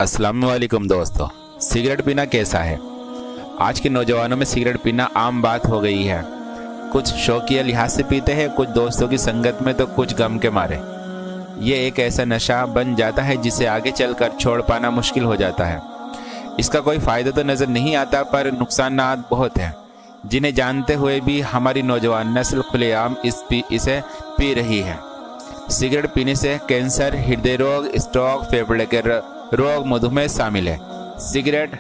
अस्सलाम वालेकुम दोस्तों। सिगरेट पीना कैसा है? आज के नौजवानों में सिगरेट पीना आम बात हो गई है। कुछ शौकिया लिहाज से पीते हैं, कुछ दोस्तों की संगत में, तो कुछ गम के मारे। ये एक ऐसा नशा बन जाता है जिसे आगे चलकर छोड़ पाना मुश्किल हो जाता है। इसका कोई फ़ायदा तो नज़र नहीं आता, पर नुकसानात बहुत हैं, जिन्हें जानते हुए भी हमारी नौजवान नस्ल खुलेआम इसे पी रही है। सिगरेट पीने से कैंसर, हृदय रोग, स्ट्रोक, फेफड़े के रोग, मधुमेह शामिल है। सिगरेट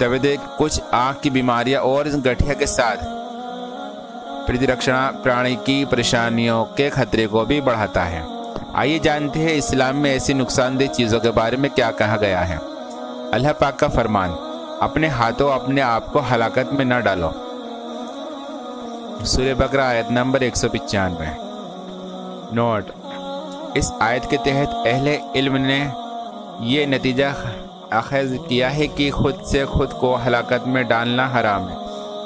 तबे कुछ आँख की बीमारियां और गठिया के साथ प्रतिरक्षण प्राणी की परेशानियों के खतरे को भी बढ़ाता है। आइए जानते हैं इस्लाम में ऐसी नुकसानदेह चीज़ों के बारे में क्या कहा गया है। अल्लाह पाक का फरमान, अपने हाथों अपने आप को हलाकत में न डालो। सूरह बकरा आयत नंबर 195। नोट: इस आयत के तहत अहले इल्म ने ये नतीजा अखज़ किया है कि खुद से खुद को हलाकत में डालना हराम है,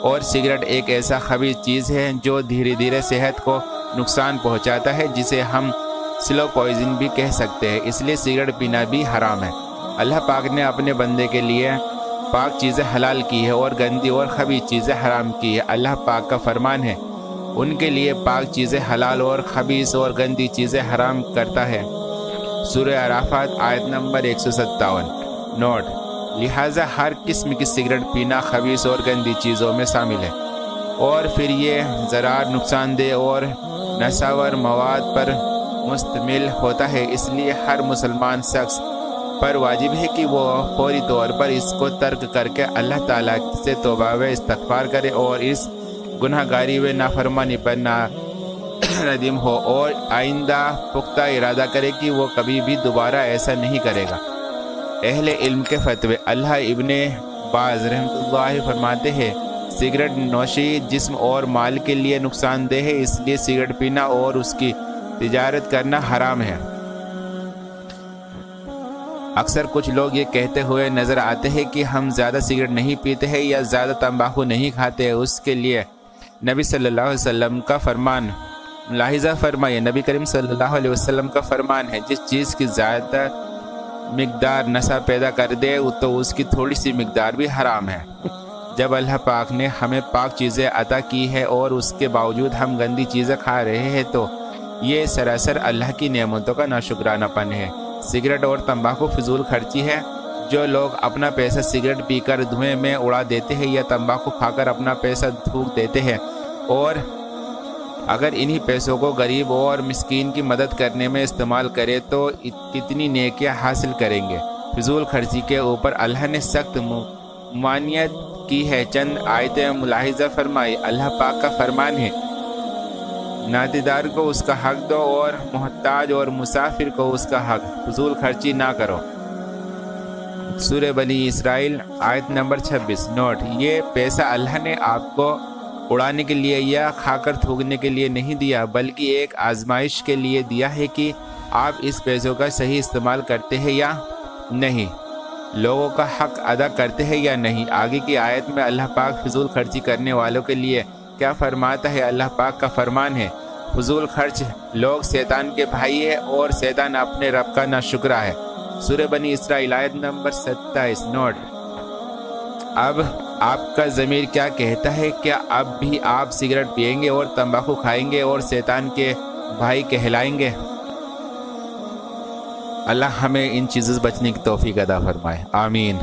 और सिगरेट एक ऐसा खबीज़ चीज़ है जो धीरे धीरे सेहत को नुकसान पहुंचाता है, जिसे हम स्लो पॉइजन भी कह सकते हैं। इसलिए सिगरेट पीना भी हराम है। अल्लाह पाक ने अपने बंदे के लिए पाक चीज़ें हलाल की है और गंदी और खबीज़ चीज़ें हराम की है। अल्लाह पाक का फरमान है, उनके लिए पाक चीज़ें हलाल और खबीस और गंदी चीज़ें हराम करता है। सूरह अराफात आयत नंबर 157। नोट: लिहाजा हर किस्म की सिगरेट पीना खबीस और गंदी चीज़ों में शामिल है, और फिर ये ज़रार, नुकसानदेह और नशावर मवाद पर मुश्तमिल होता है। इसलिए हर मुसलमान शख्स पर वाजिब है कि वो फौरी तौर पर इसको तर्क करके अल्लाह ताला से तौबा व इस्तग़फ़ार करे और इस गुनाहगारी व नाफरमानी पर नदीम हो, और आइंदा पुख्ता इरादा करे कि वो कभी भी दोबारा ऐसा नहीं करेगा। अहले इल्म के फतवे: अल्लाह इब्ने बाज रहमतुल्लाह फरमाते हैं, सिगरेट नोशी जिस्म और माल के लिए नुकसानदेह है, इसलिए सिगरेट पीना और उसकी तिजारत करना हराम है। अक्सर कुछ लोग ये कहते हुए नज़र आते हैं कि हम ज़्यादा सिगरेट नहीं पीते हैं या ज़्यादा तंबाकू नहीं खाते हैं। उसके लिए नबी सल्लल्लाहु अलैहि वसल्लम का फरमान मुलाहिज़ा फरमाइए। नबी करीम सल्लल्लाहु अलैहि वसल्लम का फरमान है, जिस चीज़ की ज़्यादा मिकदार नशा पैदा कर दे तो उसकी थोड़ी सी मिकदार भी हराम है। जब अल्लाह पाक ने हमें पाक चीज़ें अता की है और उसके बावजूद हम गंदी चीज़ें खा रहे हैं, तो ये सरासर अल्लाह की नेमतों का नाशुक्रानापन है। सिगरेट और तंबाकू फिजूल खर्ची है। जो लोग अपना पैसा सिगरेट पीकर धुएं में उड़ा देते हैं या तंबाकू खाकर अपना पैसा थूक देते हैं, और अगर इन्हीं पैसों को गरीब और मिस्कीन की मदद करने में इस्तेमाल करें तो कितनी नेकियां हासिल करेंगे। फिजूल खर्ची के ऊपर अल्लाह ने सख्त ममानियत की है। चंद आयतें मुलाहिज़ा फरमाई। अल्लाह पाक का फरमान है, नातेदार को उसका हक दो और मोहताज और मुसाफिर को उसका हक। फिजूल खर्ची ना करो। सूरह बनी इसराइल आयत नंबर 26। नोट: ये पैसा अल्लाह ने आपको उड़ाने के लिए या खाकर थूकने के लिए नहीं दिया, बल्कि एक आजमाइश के लिए दिया है कि आप इस पैसों का सही इस्तेमाल करते हैं या नहीं, लोगों का हक अदा करते हैं या नहीं। आगे की आयत में अल्लाह पाक फिजूल खर्ची करने वालों के लिए क्या फरमाता है। अल्लाह पाक का फरमान है, फजूल खर्च लोग शैतान के भाई है और शैतान अपने रब का नाशुक्रा है। सूरह बनी इसराइल आयत नंबर 27। नोट: अब आपका ज़मीर क्या कहता है? क्या अब भी आप सिगरेट पिएंगे और तंबाकू खाएंगे और शैतान के भाई कहलाएंगे? अल्लाह हमें इन चीज़ों से बचने की तौफीक अता फरमाए। आमीन।